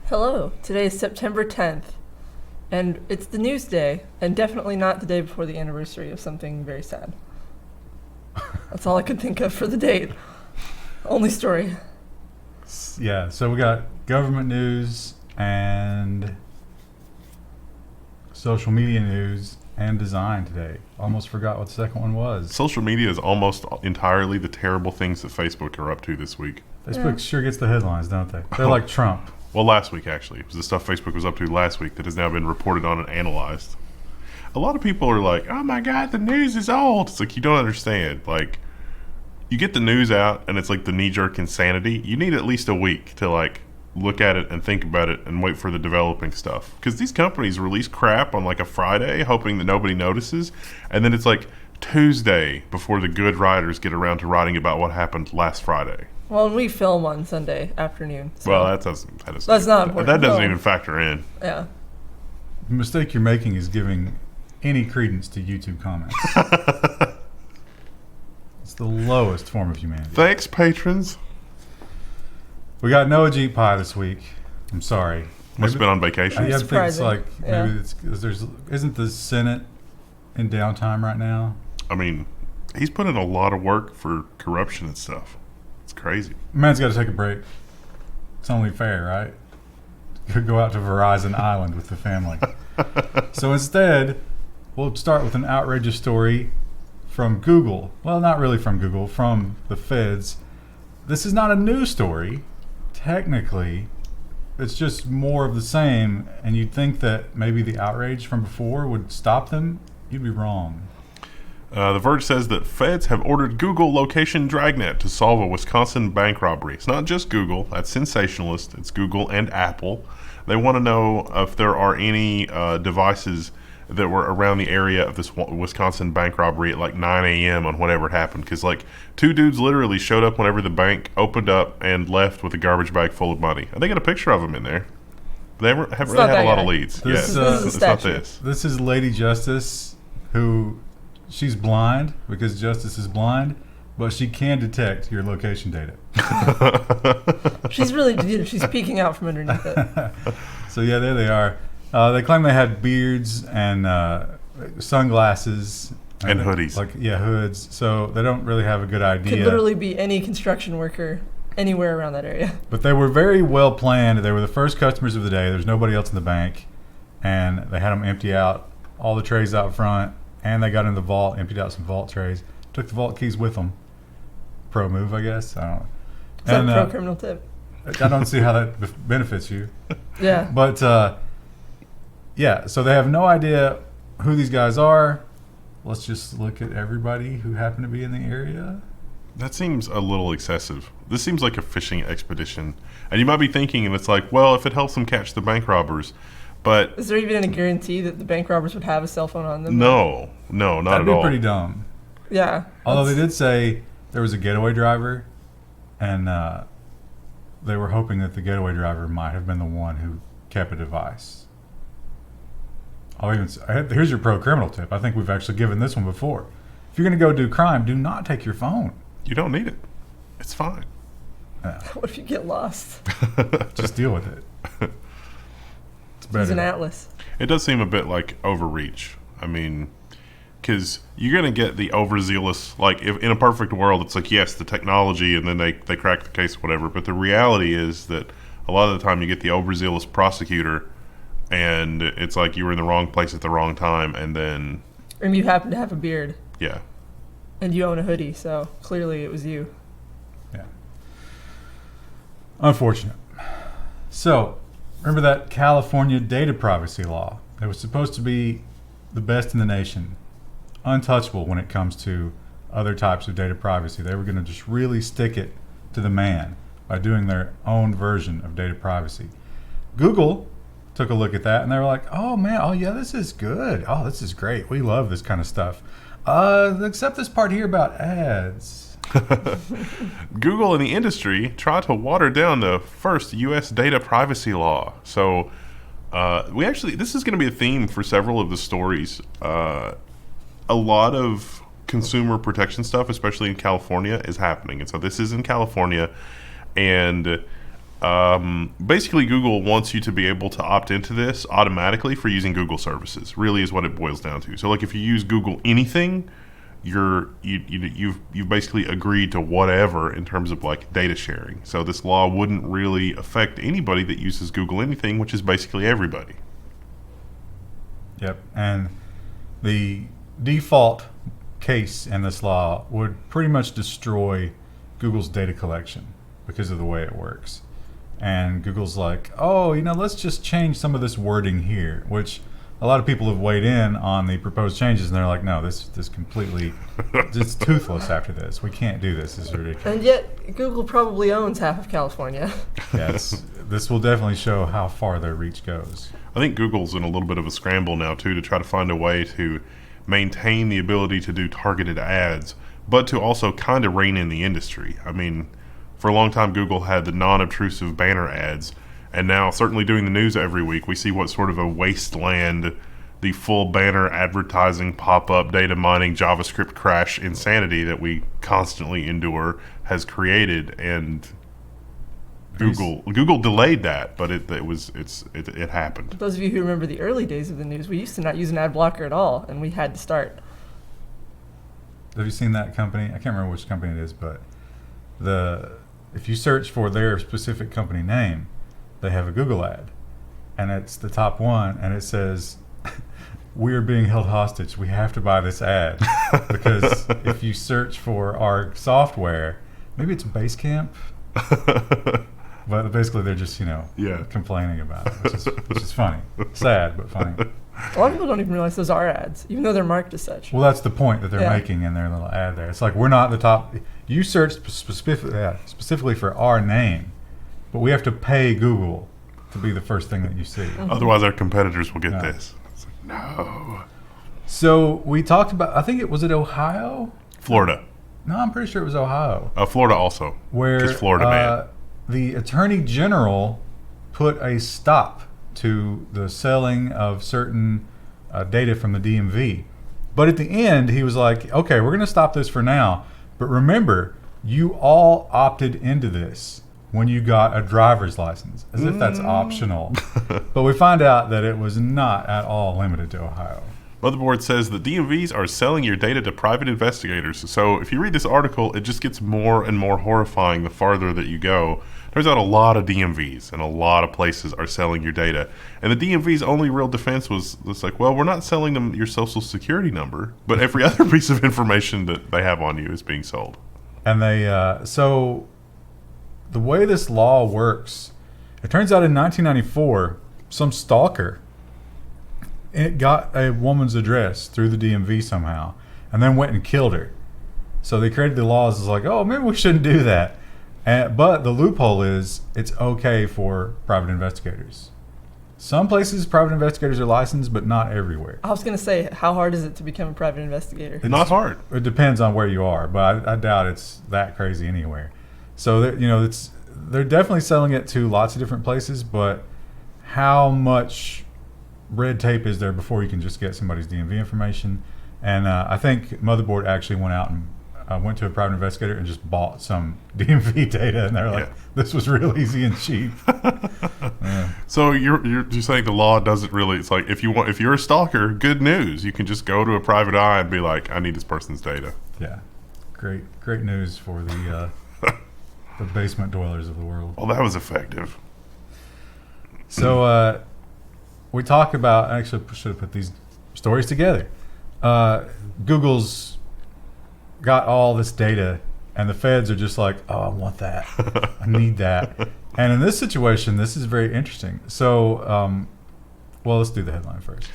Hello, today is September 10th, and it's the news day, and definitely not the day before the anniversary of something very sad. That's all I could think of for the date. Only story. Yeah, so we got government news and social media news and design today. Almost forgot what the second one was. Social media is almost entirely the terrible things that Facebook are up to this week. Facebook sure gets the headlines, don't they? They're like Trump. Well, last week, actually. It was the stuff Facebook was up to last week that has now been reported on and analyzed. A lot of people are like, oh my God, the news is old. It's like, you don't understand. Like, you get the news out and it's like the knee-jerk insanity. You need at least a week to, like, look at it and think about it and wait for the developing stuff. Because these companies release crap on, like, a Friday, hoping that nobody notices. And then it's, like, Tuesday before the good writers get around to writing about what happened last Friday. Well, and we film on Sunday afternoon. So Well, that's not important. That doesn't even factor in. Yeah. The mistake you're making is giving any credence to YouTube comments. It's the lowest form of humanity. Thanks, patrons. We got no Ajit Pai this week. I'm sorry. Must have been on vacation. I think it's Surprising. like Yeah. maybe it's because isn't the Senate in downtime right now? I mean, he's put in a lot of work for corruption and stuff. It's crazy. Man's got to take a break. It's only fair, right? Go out to Verizon Island with the family. So instead, we'll start with an outrageous story from Google. Well, not really from Google, from the feds. This is not a news story. Technically, it's just more of the same, and you'd think that maybe the outrage from before would stop them. You'd be wrong. The Verge says that feds have ordered Google location dragnet to solve a Wisconsin bank robbery. It's not just Google. That's sensationalist. It's Google and Apple. They want to know if there are any devices that were around the area of this Wisconsin bank robbery at like 9 a.m. on whatever happened. Because like two dudes literally showed up whenever the bank opened up and left with a garbage bag full of money. And they got a picture of them in there. They haven't really had a lot of leads. This, It's not this. This is Lady Justice, who she's blind because Justice is blind, but she can detect your location data. She's peeking out from underneath it. So yeah, there they are. They claim they had beards and sunglasses And hoodies. Hoods. So they don't really have a good idea. Could literally be any construction worker anywhere around that area. But they were very well planned. They were the first customers of the day. There's nobody else in the bank, and they had them empty out all the trays out front, and they got in the vault, emptied out some vault trays, took the vault keys with them. Pro move, I guess. I don't know. Is that a pro criminal tip? I don't see how that benefits you. Yeah. But yeah, so they have no idea who these guys are. Let's just look at everybody who happened to be in the area. That seems a little excessive. This seems like a fishing expedition. And you might be thinking, and it's like, well, if it helps them catch the bank robbers. But is there even any guarantee that the bank robbers would have a cell phone on them? No, not That'd at be all. pretty dumb. Yeah. Although they did say there was a getaway driver, and they were hoping that the getaway driver might have been the one who kept a device. Here's your pro criminal tip. I think we've actually given this one before. If you're going to go do crime, do not take your phone. You don't need it. It's fine. What if you get lost? Just deal with it. It's better. Use an atlas. It does seem a bit like overreach. I mean, because you're going to get the overzealous, like, if in a perfect world, it's like, yes, the technology, and then they crack the case, whatever. But the reality is that a lot of the time you get the overzealous prosecutor, and it's like you were in the wrong place at the wrong time, and then... And you happen to have a beard. Yeah. And you own a hoodie, so clearly it was you. Yeah. Unfortunate. So, remember that California data privacy law? It was supposed to be the best in the nation, untouchable when it comes to other types of data privacy. They were going to just really stick it to the man by doing their own version of data privacy. Google took a look at that and they were like, oh man, oh yeah, this is good. Oh, this is great. We love this kind of stuff. Except this part here about ads. Google and the industry tried to water down the first U.S. data privacy law. So this is going to be a theme for several of the stories. A lot of consumer protection stuff, especially in California, is happening. And so this is in California. And Basically, Google wants you to be able to opt into this automatically for using Google services. Really, is what it boils down to. So, like, if you use Google anything, you've basically agreed to whatever in terms of like data sharing. So this law wouldn't really affect anybody that uses Google anything, which is basically everybody. Yep. And the default case in this law would pretty much destroy Google's data collection because of the way it works. And Google's like, oh, let's just change some of this wording here, which a lot of people have weighed in on the proposed changes, and they're like, no, this completely, it's toothless after this. We can't do this. This is ridiculous. And yet, Google probably owns half of California. Yes, this will definitely show how far their reach goes. I think Google's in a little bit of a scramble now, too, to try to find a way to maintain the ability to do targeted ads, but to also kind of rein in the industry. I mean, for a long time, Google had the non-obtrusive banner ads, and now, certainly doing the news every week, we see what sort of a wasteland the full banner advertising, pop-up, data mining, JavaScript crash insanity that we constantly endure has created. And Google delayed that, but it happened. Those of you who remember the early days of the news, we used to not use an ad blocker at all, and we had to start. Have you seen that company? I can't remember which company it is, but if you search for their specific company name, they have a Google ad, and it's the top one, and it says, "We are being held hostage. We have to buy this ad because if you search for our software, maybe it's Basecamp." But basically, they're just complaining about it, which is funny, sad but funny. A lot of people don't even realize those are ads, even though they're marked as such. Well, that's the point that they're making in their little ad there. It's like, we're not the top. You searched specifically for our name, but we have to pay Google to be the first thing that you see. Mm-hmm. Otherwise, our competitors will get this. It's like, no. So we talked about, I think was it Ohio? Florida. No, I'm pretty sure it was Ohio. Florida also. Where just Florida man. The Attorney General put a stop to the selling of certain data from the DMV. But at the end, he was like, okay, we're going to stop this for now. But remember, you all opted into this when you got a driver's license, as if that's optional. But we find out that it was not at all limited to Ohio. Motherboard says the DMVs are selling your data to private investigators. So if you read this article, it just gets more and more horrifying the farther that you go. Turns out a lot of DMVs and a lot of places are selling your data. And the DMV's only real defense was like, well, we're not selling them your social security number, but every other piece of information that they have on you is being sold. And so the way this law works, it turns out in 1994, some stalker, it got a woman's address through the DMV somehow, and then went and killed her. So they created the laws as like, oh, maybe we shouldn't do that. But the loophole is it's okay for private investigators. Some places private investigators are licensed, but not everywhere. I was going to say, how hard is it to become a private investigator? It's not hard. It depends on where you are, but I doubt it's that crazy anywhere. So they're definitely selling it to lots of different places, but how much red tape is there before you can just get somebody's DMV information? And I think Motherboard actually went out and went to a private investigator and just bought some DMV data, and they're like, this was real easy and cheap. Yeah. So you're saying the law doesn't really? It's like if you're a stalker, good news. You can just go to a private eye and be like, I need this person's data. Yeah, great news for the the basement dwellers of the world. Well, that was effective. So we talk about. I actually should have put these stories together. Google's got all this data, and the feds are just like, oh, I want that. I need that. And in this situation, this is very interesting. So, let's do the headline first.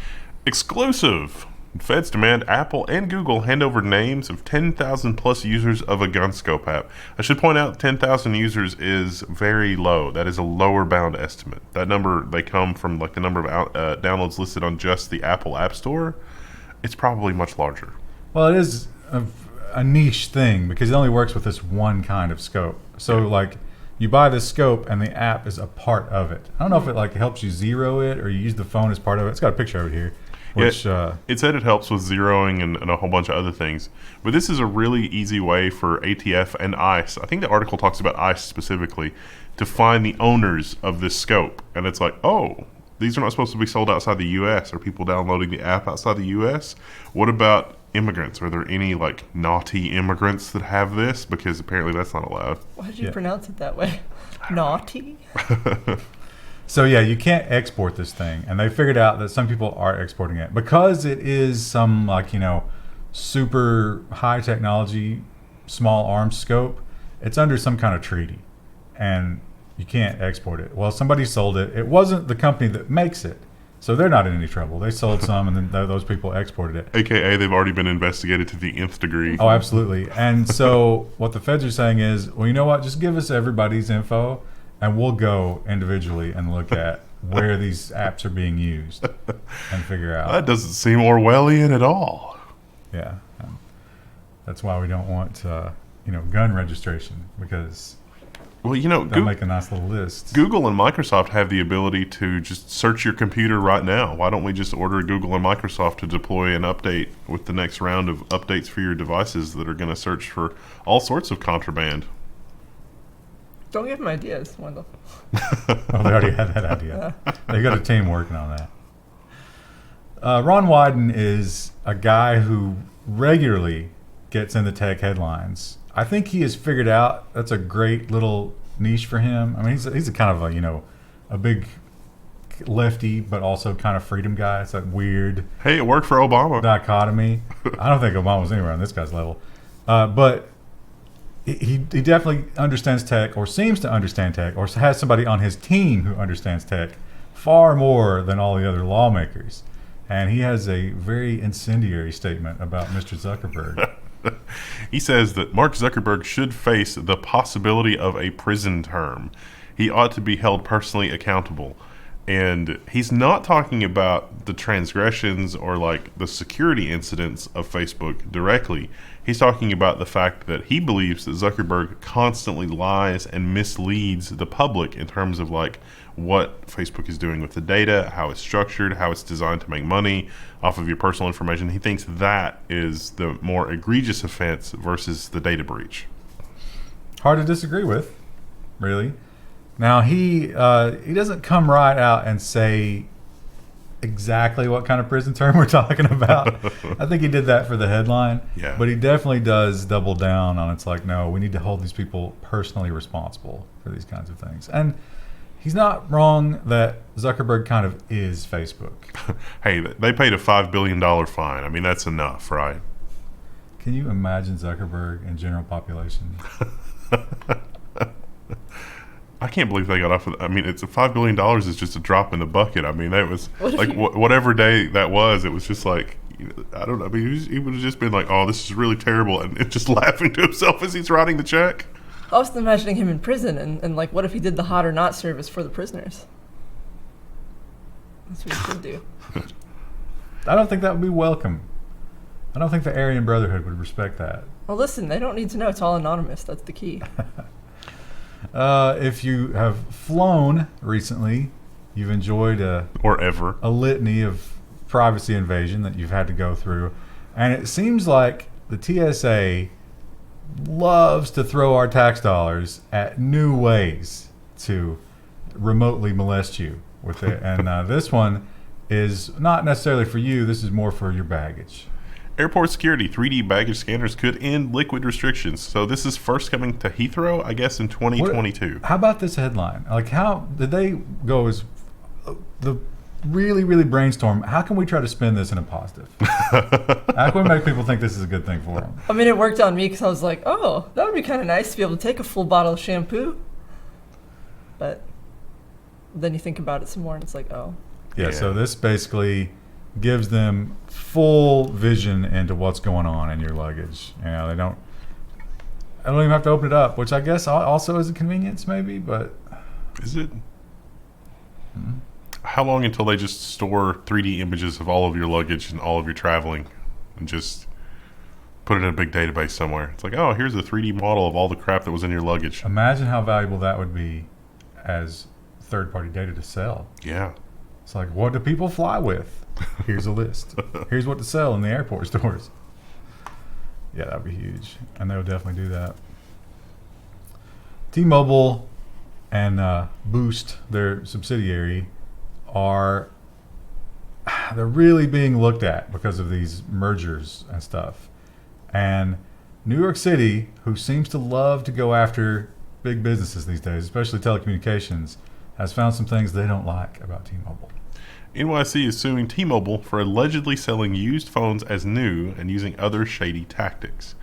Exclusive. Feds demand Apple and Google hand over names of 10,000 plus users of a GunScope app. I should point out 10,000 users is very low. That is a lower bound estimate. That number, they come from like the number of downloads listed on just the Apple App Store. It's probably much larger. Well, it is a niche thing because it only works with this one kind of scope. So like you buy this scope and the app is a part of it. I don't know if it like helps you zero it or you use the phone as part of it. It's got a picture of it here. which It said it helps with zeroing and a whole bunch of other things. But this is a really easy way for ATF and ICE, I think the article talks about ICE specifically, to find the owners of this scope. And it's like, oh, these are not supposed to be sold outside the U.S. Are people downloading the app outside the U.S.? What about immigrants? Are there any like naughty immigrants that have this? Because apparently that's not allowed. Why did you pronounce it that way? Naughty? So yeah, you can't export this thing, and they figured out that some people are exporting it because it is some super high technology, small arms scope. It's under some kind of treaty, and you can't export it. Well, somebody sold it. It wasn't the company that makes it, so they're not in any trouble. They sold some, and then those people exported it. AKA, they've already been investigated to the nth degree. Oh, absolutely. And so what the feds are saying is, well, you know what? Just give us everybody's info, and we'll go individually and look at where these apps are being used and figure out. That doesn't seem Orwellian at all. Yeah. That's why we don't want, gun registration, because Well, they'll make a nice little list. Google and Microsoft have the ability to just search your computer right now. Why don't we just order Google and Microsoft to deploy an update with the next round of updates for your devices that are going to search for all sorts of contraband? Don't give them ideas, Wendell. Oh, they already had that idea. They got a team working on that. Ron Wyden is a guy who regularly gets in the tech headlines. I think he has figured out that's a great little niche for him. I mean, he's a kind of a big lefty, but also kind of freedom guy. It's that weird Hey, it worked for Obama. dichotomy. I don't think Obama was anywhere on this guy's level, but he definitely understands tech, or seems to understand tech, or has somebody on his team who understands tech far more than all the other lawmakers. And he has a very incendiary statement about Mr. Zuckerberg. He says that Mark Zuckerberg should face the possibility of a prison term. He ought to be held personally accountable. And he's not talking about the transgressions or the security incidents of Facebook directly. He's talking about the fact that he believes that Zuckerberg constantly lies and misleads the public in terms of what Facebook is doing with the data, how it's structured, how it's designed to make money off of your personal information. He thinks that is the more egregious offense versus the data breach. Hard to disagree with, really. Now, he doesn't come right out and say exactly what kind of prison term we're talking about. I think he did that for the headline. Yeah. But he definitely does double down on it's no, we need to hold these people personally responsible for these kinds of things. And he's not wrong that Zuckerberg kind of is Facebook. Hey, they paid a $5 billion fine. I mean, that's enough, right? Can you imagine Zuckerberg in general population? I can't believe they got off with. I mean, it's $5 billion is just a drop in the bucket. I mean, that was whatever day that was. It was just I don't know. I mean, he would have just been oh, this is really terrible, and just laughing to himself as he's writing the check. I was imagining him in prison, and what if he did the hot or not service for the prisoners? That's what he should do. I don't think that would be welcome. I don't think the Aryan Brotherhood would respect that. Well, listen, they don't need to know. It's all anonymous. That's the key. If you have flown recently, you've enjoyed a litany of privacy invasion that you've had to go through. And it seems like the TSA loves to throw our tax dollars at new ways to remotely molest you with it. And this one is not necessarily for you. This is more for your baggage. Airport security 3D baggage scanners could end liquid restrictions. So this is first coming to Heathrow, I guess, in 2022. How about this headline? How did they go as the really, really brainstorm? How can we try to spin this in a positive? How can we make people think this is a good thing for them? I mean, it worked on me because I was like, oh, that would be kind of nice to be able to take a full bottle of shampoo. But then you think about it some more and it's oh. Yeah, so this basically gives them full vision into what's going on in your luggage. I don't even have to open it up, which I guess also is a convenience maybe, but... Is it? How long until they just store 3D images of all of your luggage and all of your traveling and just put it in a big database somewhere? It's oh, here's a 3D model of all the crap that was in your luggage. Imagine how valuable that would be as third-party data to sell. Yeah. It's like, what do people fly with? Here's a list. Here's what to sell in the airport stores. Yeah, that would be huge. And they would definitely do that. T-Mobile and Boost, their subsidiary, they're really being looked at because of these mergers and stuff. And New York City, who seems to love to go after big businesses these days, especially telecommunications, has found some things they don't like about T-Mobile. NYC is suing T-Mobile for allegedly selling used phones as new and using other shady tactics.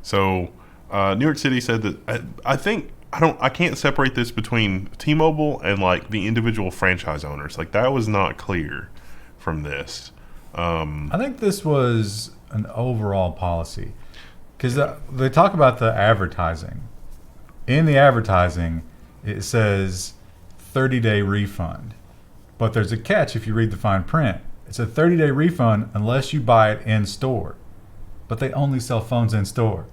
So, New York City said that I can't separate this between T-Mobile and like the individual franchise owners. Like that was not clear from this. I think this was an overall policy because they talk about the advertising. In the advertising, it says 30-day refund. But there's a catch if you read the fine print. It's a 30-day refund unless you buy it in store. But they only sell phones in store.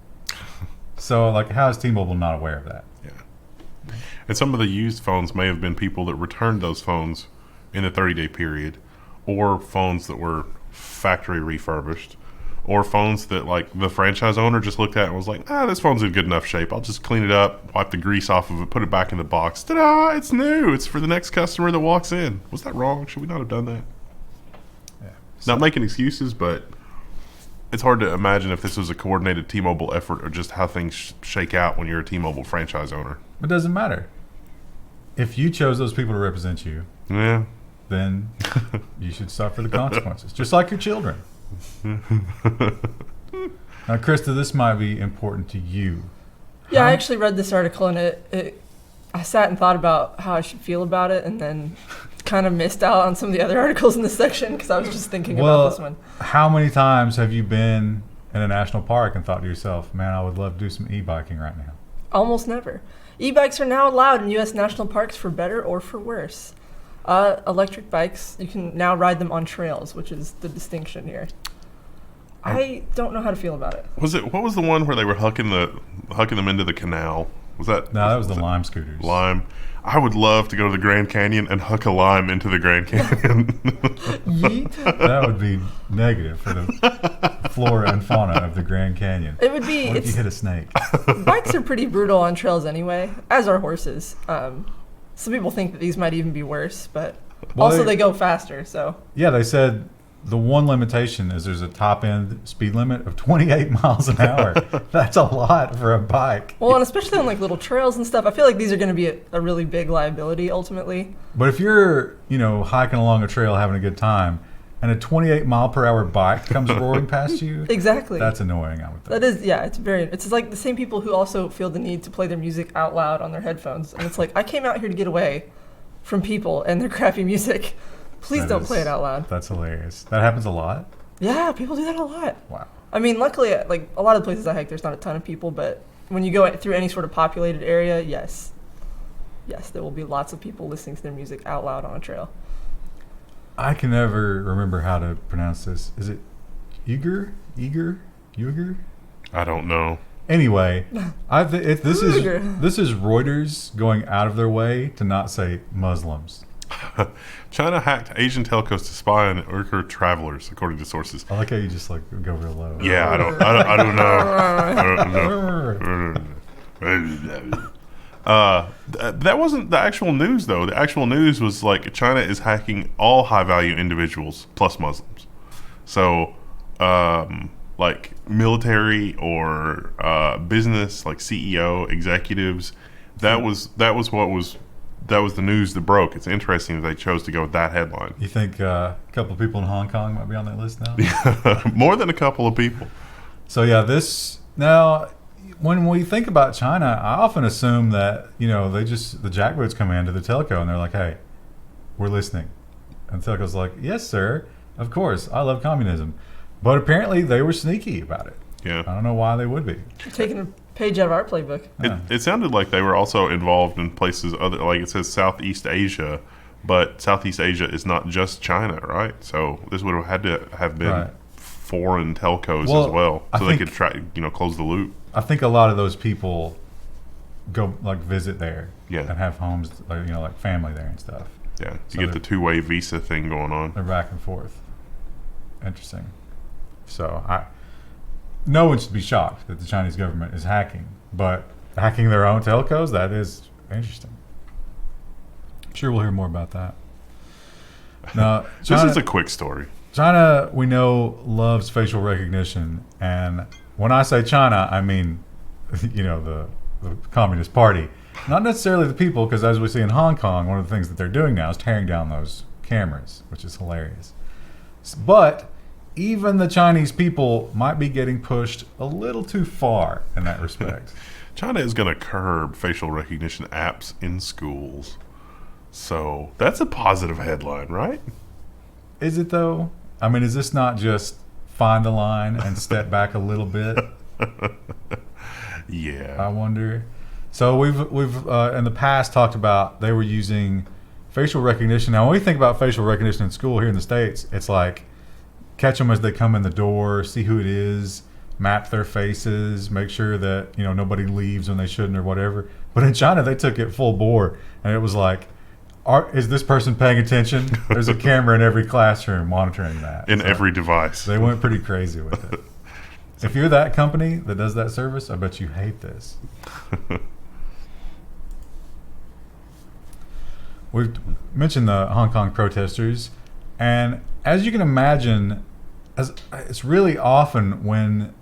So, like, how is T-Mobile not aware of that? Yeah. And some of the used phones may have been people that returned those phones in the 30-day period, or phones that were factory refurbished, or phones that, like, the franchise owner just looked at and was like, this phone's in good enough shape. I'll just clean it up, wipe the grease off of it, put it back in the box. Ta-da! It's new. It's for the next customer that walks in. Was that wrong? Should we not have done that? Yeah. Not making excuses, but it's hard to imagine if this was a coordinated T-Mobile effort or just how things shake out when you're a T-Mobile franchise owner. It doesn't matter. If you chose those people to represent you, Yeah. then you should suffer the consequences, just like your children. Now, Krista, this might be important to you. Yeah, I actually read this article and I sat and thought about how I should feel about it, and then kind of missed out on some of the other articles in this section because I was just thinking about this one. How many times have you been in a national park and thought to yourself, man, I would love to do some e-biking right now? Almost never. E-bikes are now allowed in U.S. national parks for better or for worse. Electric bikes, you can now ride them on trails, which is the distinction here. I don't know how to feel about it. What was the one where they were hucking them into the canal? Was that? No, that was the lime scooters. Lime. I would love to go to the Grand Canyon and huck a lime into the Grand Canyon. Yeet. That would be negative for the flora and fauna of the Grand Canyon. It would be. What if you hit a snake? Bikes are pretty brutal on trails anyway, as are horses. Some people think that these might even be worse, but also they go faster. So yeah, they said the one limitation is there's a top end speed limit of 28 miles an hour. That's a lot for a bike. Well, and especially on like little trails and stuff, I feel like these are going to be a really big liability ultimately. But if you're, hiking along a trail having a good time, and a 28 mile per hour bike comes roaring past you, Exactly. that's annoying, I would think. That is, yeah, it's like the same people who also feel the need to play their music out loud on their headphones. And it's like, I came out here to get away from people and their crappy music. Please don't play it out loud. That's hilarious. That happens a lot? Yeah, people do that a lot. Wow. I mean, luckily, like a lot of the places I hike, there's not a ton of people, but when you go through any sort of populated area, yes, there will be lots of people listening to their music out loud on a trail. I can never remember how to pronounce this. Is it Uighur? I don't know. Anyway, this is Reuters going out of their way to not say Muslims. China hacked Asian telcos to spy on Uighur travelers, according to sources. I like how you just go real low. Yeah, I don't know. That wasn't the actual news, though. The actual news was like China is hacking all high-value individuals plus Muslims. So, like military or business, like CEO executives. That was the news that broke. It's interesting that they chose to go with that headline. You think a couple of people in Hong Kong might be on that list now? More than a couple of people. So yeah, now when we think about China, I often assume that the jackboots come into the telco and they're like, "Hey, we're listening," and the telco's like, "Yes, sir, of course, I love communism," but apparently they were sneaky about it. Yeah, I don't know why they would be. Taking a page out of our playbook. Yeah. It sounded like they were also involved in places other, like it says Southeast Asia, but Southeast Asia is not just China, right? So this would have had to have been foreign telcos as well, so they could try, close the loop. I think a lot of those people go visit there, Yeah, and have homes, like family there and stuff. Yeah, you So get the two-way visa thing going on. they're back and forth. Interesting. So no one should be shocked that the Chinese government is hacking, but hacking their own telcos, that is interesting. I'm sure we'll hear more about that. Now, This is a quick story. China, we know, loves facial recognition, and when I say China, I mean, the Communist Party. Not necessarily the people, because as we see in Hong Kong, one of the things that they're doing now is tearing down those cameras, which is hilarious. But even the Chinese people might be getting pushed a little too far in that respect. China is going to curb facial recognition apps in schools. So that's a positive headline, right? Is it though? I mean, is this not just find the line and step back a little bit? Yeah. I wonder. So we've in the past talked about they were using facial recognition. Now, when we think about facial recognition in school here in the States, it's like catch them as they come in the door, see who it is, map their faces, make sure that nobody leaves when they shouldn't or whatever. But in China, they took it full bore, and it was like, is this person paying attention? There's a camera in every classroom monitoring that. In every device. They went pretty crazy with it. If you're that company that does that service, I bet you hate this. We've mentioned the Hong Kong protesters, and as you can imagine, it's really often when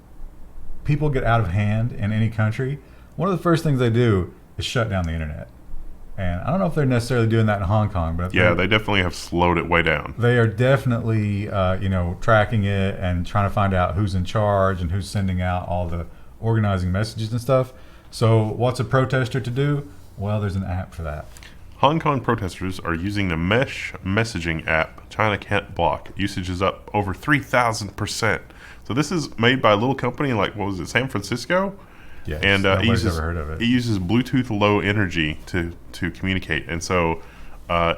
people get out of hand in any country, one of the first things they do is shut down the internet. And I don't know if they're necessarily doing that in Hong Kong, but yeah, they definitely have slowed it way down. They are definitely, tracking it and trying to find out who's in charge and who's sending out all the organizing messages and stuff. So what's a protester to do? Well, there's an app for that. Hong Kong protesters are using the Mesh messaging app China can't block. Usage is up over 3,000%. So this is made by a little company in San Francisco? Yes, and nobody's ever heard of it. It uses Bluetooth Low Energy to communicate. And so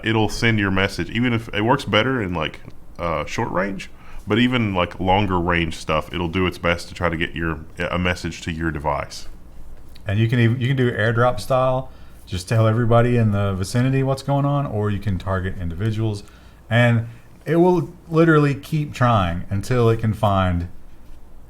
it'll send your message, even if it works better in short range, but even longer range stuff, it'll do its best to try to get a message to your device. And you can do airdrop style. Just tell everybody in the vicinity what's going on, or you can target individuals, and it will literally keep trying until it can find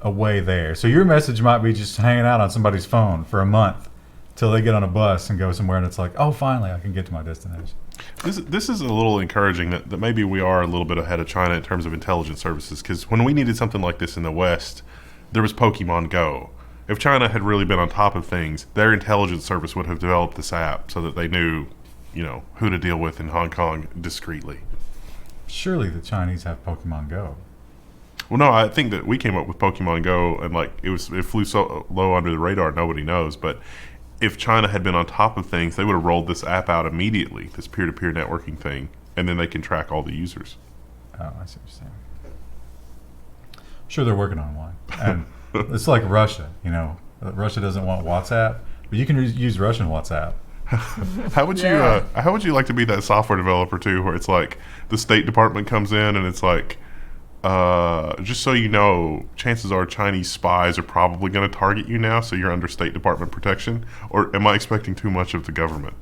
a way there. So your message might be just hanging out on somebody's phone for a month till they get on a bus and go somewhere, and it's like, oh, finally I can get to my destination. This is a little encouraging that maybe we are a little bit ahead of China in terms of intelligence services, because when we needed something like this in the West, there was Pokemon Go. If China had really been on top of things, their intelligence service would have developed this app so that they knew, who to deal with in Hong Kong discreetly. Surely the Chinese have Pokemon Go. Well, no, I think that we came up with Pokemon Go, and it flew so low under the radar, nobody knows. But if China had been on top of things, they would have rolled this app out immediately, this peer-to-peer networking thing, and then they can track all the users. Oh, I see what you're saying. I'm sure they're working on one. And it's like Russia, Russia doesn't want WhatsApp, but you can use Russian WhatsApp. How would you like to be that software developer too, where it's like the State Department comes in and it's like, just so you know, chances are Chinese spies are probably going to target you now, so you're under State Department protection? Or am I expecting too much of the government?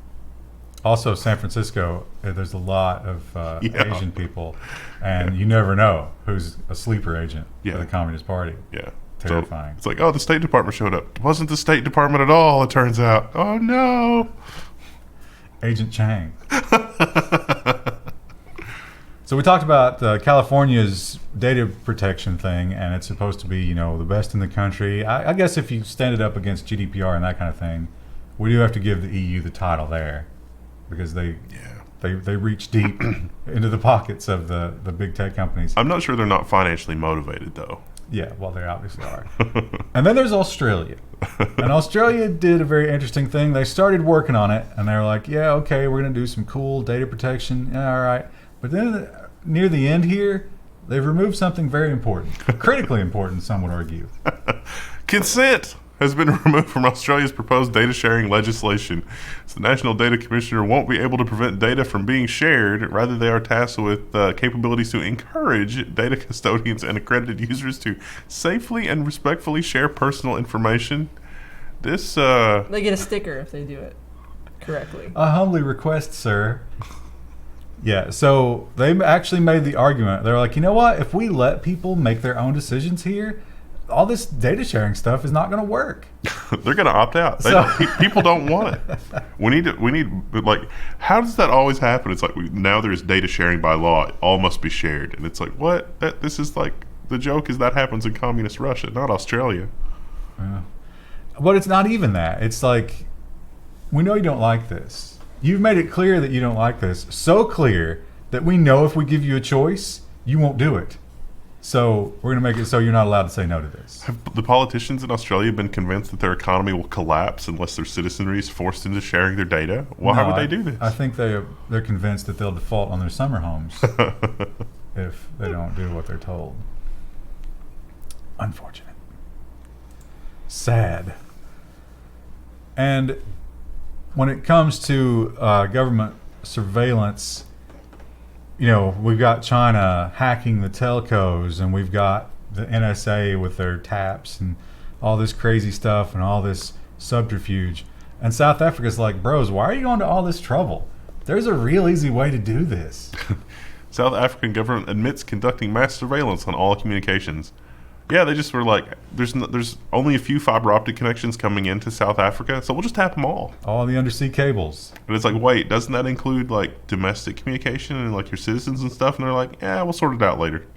Also, San Francisco, there's a lot of Asian people, and you never know who's a sleeper agent for the Communist Party. Yeah. Terrifying. So it's like, oh, the State Department showed up. It wasn't the State Department at all, it turns out. Oh, no. Agent Chang. So we talked about California's data protection thing, and it's supposed to be, the best in the country. I guess if you stand it up against GDPR and that kind of thing, we do have to give the EU the title there, because they reach deep into the pockets of the big tech companies. I'm not sure they're not financially motivated, though. Yeah, well, they obviously are. And then there's Australia. And Australia did a very interesting thing. They started working on it, and they were like, yeah, okay, we're going to do some cool data protection. Yeah, all right. But then near the end here, they've removed something very important. Critically important, some would argue. Consent has been removed from Australia's proposed data sharing legislation. So the National Data Commissioner won't be able to prevent data from being shared. Rather, they are tasked with capabilities to encourage data custodians and accredited users to safely and respectfully share personal information. They get a sticker if they do it correctly. I humbly request, sir. Yeah, so they actually made the argument. They're like, you know what? If we let people make their own decisions here, all this data sharing stuff is not going to work. They're going to opt out. People don't want it. We need like, how does that always happen? It's like now there's data sharing by law. All must be shared. And it's like, what? This is like, the joke is that happens in communist Russia, not Australia. But it's not even that. It's like, we know you don't like this. You've made it clear that you don't like this. So clear that we know if we give you a choice, you won't do it. So we're going to make it so you're not allowed to say no to this. Have the politicians in Australia been convinced that their economy will collapse unless their citizenry is forced into sharing their data? Why would they do this? I think they're convinced that they'll default on their summer homes if they don't do what they're told. Unfortunate. Sad. And when it comes to government surveillance, you know, we've got China hacking the telcos, and we've got the NSA with their taps and all this crazy stuff and all this subterfuge. And South Africa's like, bros, why are you going to all this trouble? There's a real easy way to do this. South African government admits conducting mass surveillance on all communications. Yeah, they just were like, there's only a few fiber optic connections coming into South Africa, so we'll just tap them all. All the undersea cables. And it's like, wait, doesn't that include like domestic communication and like your citizens and stuff? And they're like, yeah, we'll sort it out later.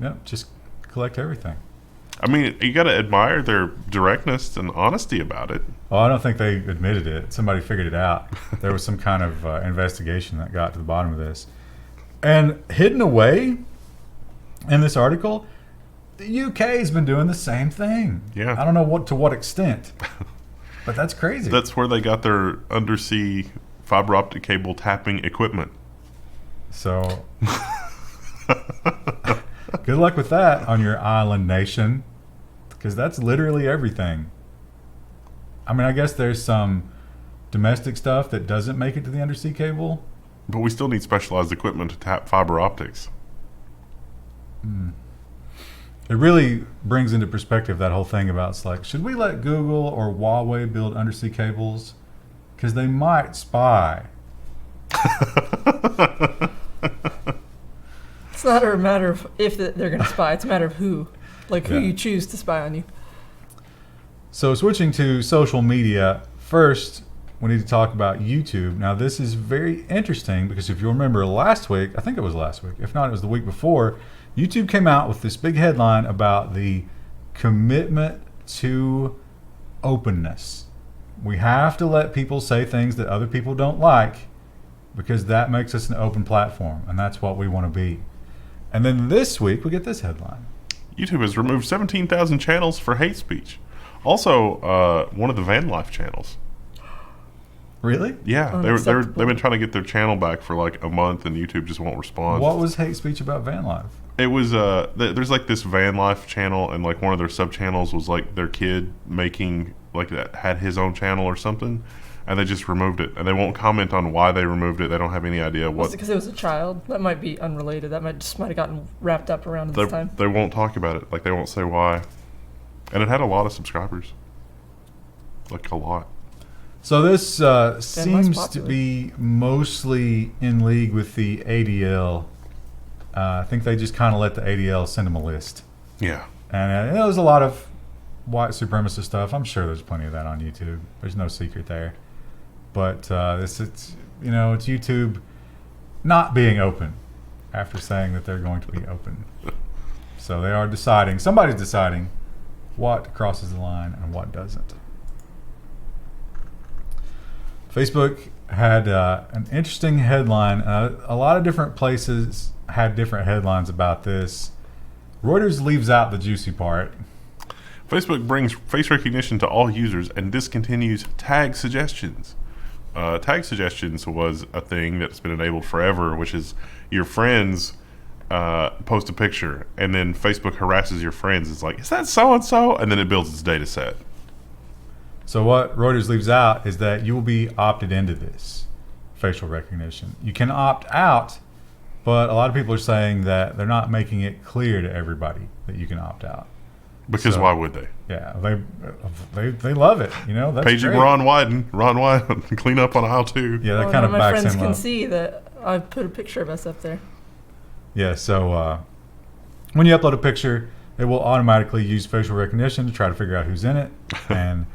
Yep, just collect everything. I mean, you got to admire their directness and honesty about it. Well, I don't think they admitted it. Somebody figured it out. There was some kind of investigation that got to the bottom of this. And hidden away in this article, the UK has been doing the same thing. Yeah. I don't know to what extent, but that's crazy. That's where they got their undersea fiber optic cable tapping equipment. So, good luck with that on your island nation, because that's literally everything. I mean, I guess there's some domestic stuff that doesn't make it to the undersea cable. But we still need specialized equipment to tap fiber optics. It really brings into perspective that whole thing about, it's like, should we let Google or Huawei build undersea cables? Because they might spy. It's not a matter of if they're going to spy. It's a matter of who. Like who you choose to spy on you. So switching to social media, first we need to talk about YouTube. Now this is very interesting because if you remember last week, I think it was last week, if not it was the week before, YouTube came out with this big headline about the commitment to openness. We have to let people say things that other people don't like because that makes us an open platform, and that's what we want to be. And then this week we get this headline. YouTube has removed 17,000 channels for hate speech. Also, one of the van life channels. Really? Yeah, they've been trying to get their channel back for like a month, and YouTube just won't respond. What was hate speech about van life? It was there's like this van life channel, and like one of their sub channels was like their kid making like that had his own channel or something, and they just removed it, and they won't comment on why they removed it. They don't have any idea what. Was it because it was a child? That might be unrelated. That might have gotten wrapped up around this time. They won't talk about it. Like they won't say why, and it had a lot of subscribers. Like a lot. So this seems to be mostly in league with the ADL. I think they just kind of let the ADL send them a list. Yeah. And there was a lot of white supremacist stuff. I'm sure there's plenty of that on YouTube. There's no secret there. But it's YouTube not being open after saying that they're going to be open. So they are deciding, somebody's deciding what crosses the line and what doesn't. Facebook had an interesting headline. A lot of different places had different headlines about this. Reuters leaves out the juicy part. Facebook brings face recognition to all users and discontinues tag suggestions. Tag suggestions was a thing that's been enabled forever, which is your friends post a picture, and then Facebook harasses your friends. It's like, is that so-and-so? And then it builds its data set. So what Reuters leaves out is that you will be opted into this facial recognition. You can opt out, but a lot of people are saying that they're not making it clear to everybody that you can opt out. Because why would they? Yeah, they love it. That's paging great. Ron Wyden, clean up on aisle 2. Yeah, that kind of my backs friends him can up. see that I put a picture of us up there. Yeah, so when you upload a picture, it will automatically use facial recognition to try to figure out who's in it and,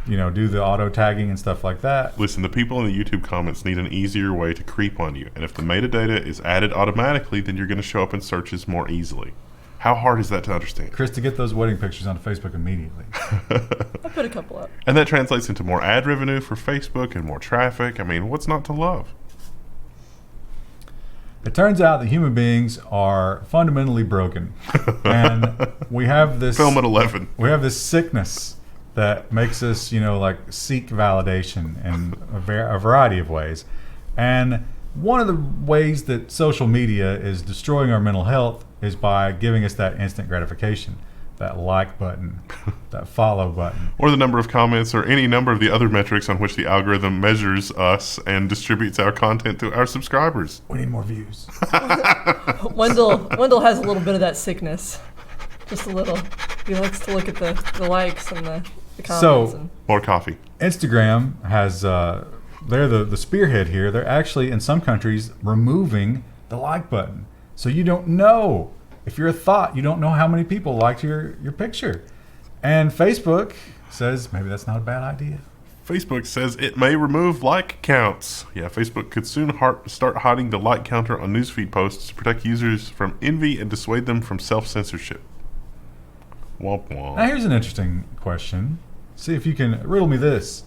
do the auto tagging and stuff like that. Listen, the people in the YouTube comments need an easier way to creep on you. And if the metadata is added automatically, then you're going to show up in searches more easily. How hard is that to understand? Chris, to get those wedding pictures on Facebook immediately. I put a couple up. And that translates into more ad revenue for Facebook and more traffic. I mean, what's not to love? It turns out that human beings are fundamentally broken. And we have this... Film at 11. We have this sickness that makes us, seek validation in a variety of ways. And one of the ways that social media is destroying our mental health is by giving us that instant gratification, that like button, that follow button. Or the number of comments or any number of the other metrics on which the algorithm measures us and distributes our content to our subscribers. We need more views. Wendell has a little bit of that sickness. Just a little. He likes to look at the likes and the comments. So, more coffee. Instagram has, they're the spearhead here. They're actually, in some countries, removing the like button. So you don't know. If you're a thought, you don't know how many people liked your picture. And Facebook says maybe that's not a bad idea. Facebook says it may remove like counts. Yeah, Facebook could soon start hiding the like counter on newsfeed posts to protect users from envy and dissuade them from self-censorship. Womp womp. Now here's an interesting question. See if you can riddle me this.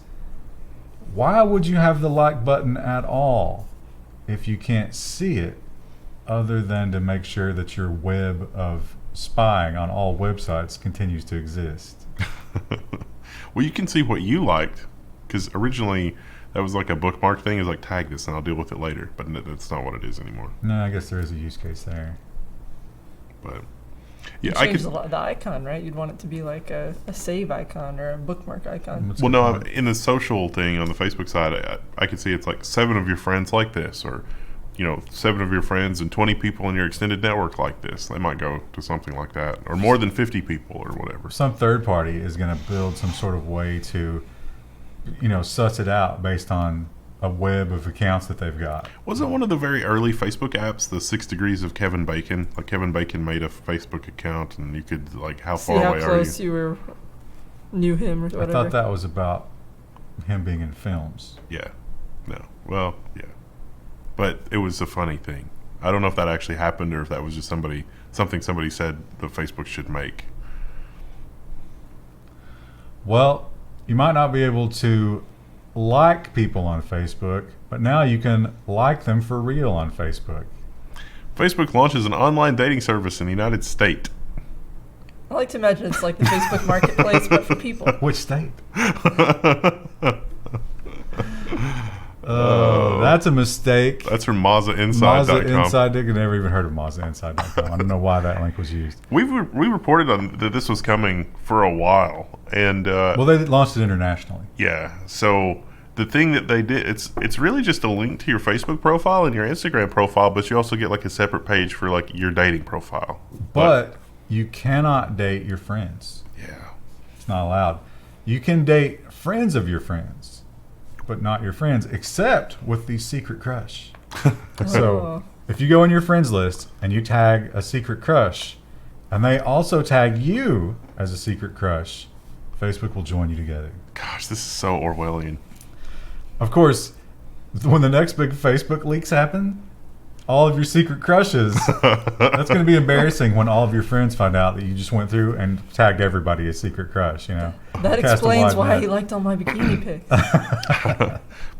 Why would you have the like button at all if you can't see it, other than to make sure that your web of spying on all websites continues to exist? Well, you can see what you liked, because originally that was like a bookmark thing. It was like, tag this and I'll deal with it later. But that's not what it is anymore. No, I guess there is a use case there. But You yeah, I change could. the icon, right? You'd want it to be like a save icon or a bookmark icon. That's a Well, good no, point. in the social thing on the Facebook side, I could see it's like 7 of your friends like this, or 7 of your friends and 20 people in your extended network like this. They might go to something like that, or more than 50 people, or whatever. Some third party is going to build some sort of way to, suss it out based on a web of accounts that they've got. Wasn't one of the very early Facebook apps the 6 Degrees of Kevin Bacon? Like Kevin Bacon made a Facebook account, and you could like, how See far how away are close you? knew him or whatever. I thought that was about him being in films. Yeah, no, well, yeah, but it was a funny thing. I don't know if that actually happened or if that was just something somebody said that Facebook should make. Well, you might not be able to like people on Facebook, but now you can like them for real on Facebook. Facebook launches an online dating service in the United States. I like to imagine it's like the Facebook Marketplace, but for people. Which state? Oh, that's a mistake. That's from MazdaInside.com. Mazda Inside. I've never even heard of MazdaInside.com. I don't know why that link was used. We reported on that this was coming for a while, and Well, they launched it internationally. yeah. So the thing that they did, it's really just a link to your Facebook profile and your Instagram profile, but you also get like a separate page for like your dating profile. But you cannot date your friends. Yeah, It's not allowed. You can date friends of your friends, but not your friends, except with the secret crush. So Oh. if you go in your friends list and you tag a secret crush, and they also tag you as a secret crush, Facebook will join you together. gosh, this is so Orwellian. Of course, when the next big Facebook leaks happen, all of your secret crushes, that's going to be embarrassing when all of your friends find out that you just went through and tagged everybody a secret crush, That Cast a explains wide why net. he liked all my bikini pics.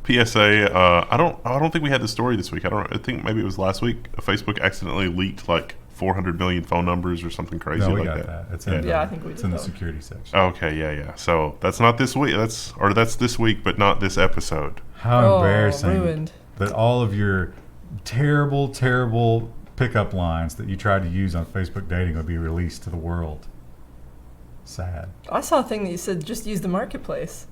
PSA. I don't think we had the story this week. I think maybe it was last week. Facebook accidentally leaked like 400 million phone numbers or something crazy No, we like got that. that. It's in, Yeah, I think we it's did in the that. security section. Okay, yeah. So that's not this week. That's this week, but not this episode. How Oh, embarrassing ruined. that all of your terrible, terrible pickup lines that you tried to use on Facebook dating would be released to the world. Sad. I saw a thing that you said just use the marketplace.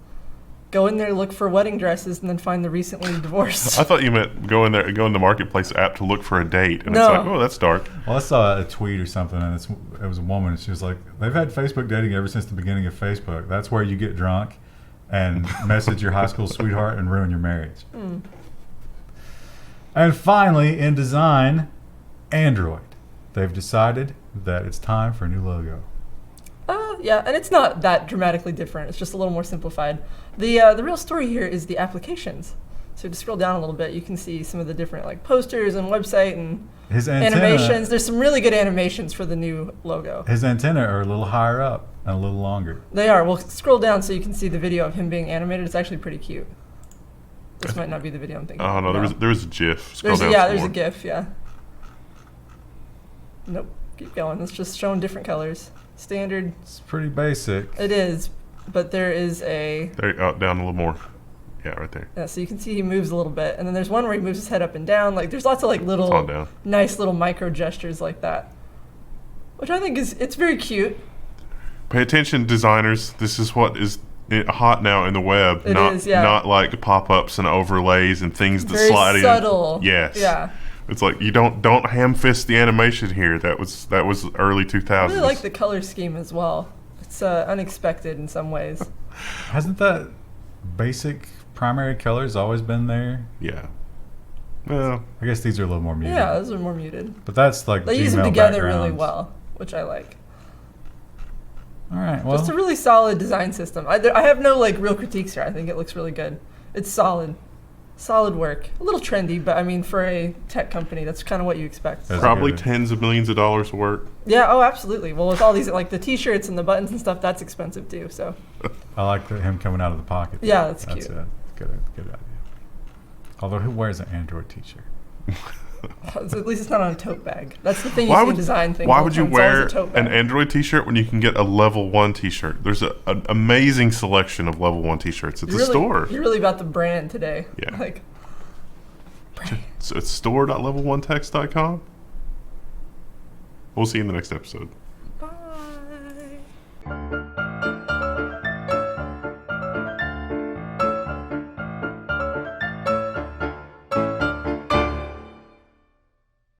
Go in there, look for wedding dresses, and then find the recently divorced. I thought you meant go in the Marketplace app to look for a date, and No. it's like, oh, that's dark. Well, I saw a tweet or something, and it was a woman, and she was like, they've had Facebook dating ever since the beginning of Facebook. That's where you get drunk and message your high school sweetheart and ruin your marriage. And finally, in design, Android. They've decided that it's time for a new logo. Yeah, and it's not that dramatically different. It's just a little more simplified. The real story here is the applications. So to scroll down a little bit, you can see some of the different like posters and website and His antenna, animations. There's some really good animations for the new logo. His antenna are a little higher up and a little longer. They are. Well, scroll down so you can see the video of him being animated. It's actually pretty cute. This might not be the video I'm thinking. Oh of. no, there was a GIF. Scroll There's down. yeah, some there's more. a GIF. Yeah. Nope. Keep going. It's just showing different colors. Standard. It's pretty basic. It is, but there is a. There, down a little more. Yeah, right there. Yeah, so you can see he moves a little bit, and then there's one where he moves his head up and down. Like there's lots of like It's little on down. nice little micro gestures like that, which I think it's very cute. Pay attention, designers. This is what is hot now in the web. It not is, yeah. not like pop-ups and overlays and things that Very slide in. subtle. Yes. Yeah. It's like you don't ham fist the animation here. That was early 2000s. I really like the color scheme as well. It's unexpected in some ways. Hasn't that basic primary colors always been there? Yeah. Well, I guess these are a little more muted. Yeah, those are more muted. But that's like They Gmail use them together really backgrounds. well, which I like. All right. Well, Just a really solid design system. I have no like real critiques here. I think it looks really good. It's solid. Solid work. A little trendy, but I mean, for a tech company, that's kind of what you expect. That's probably good. tens of millions of dollars of work. Yeah, oh, absolutely. Well, with all these, like the T-shirts and the buttons and stuff, that's expensive too. So, I like him coming out of the pocket. Yeah, that's That's cute. a good idea. Although, who wears an Android T-shirt? so at least it's not on a tote bag. That's the thing you Why see in would design things. Why all would the you time. It's always wear a tote an bag. Android T-shirt when you can get a Level 1 T-shirt? There's an amazing selection of Level 1 T-shirts at the You're really, store. You're really about the brand today. Yeah. Like, brand. It's store.level1text.com. We'll see you in the next episode.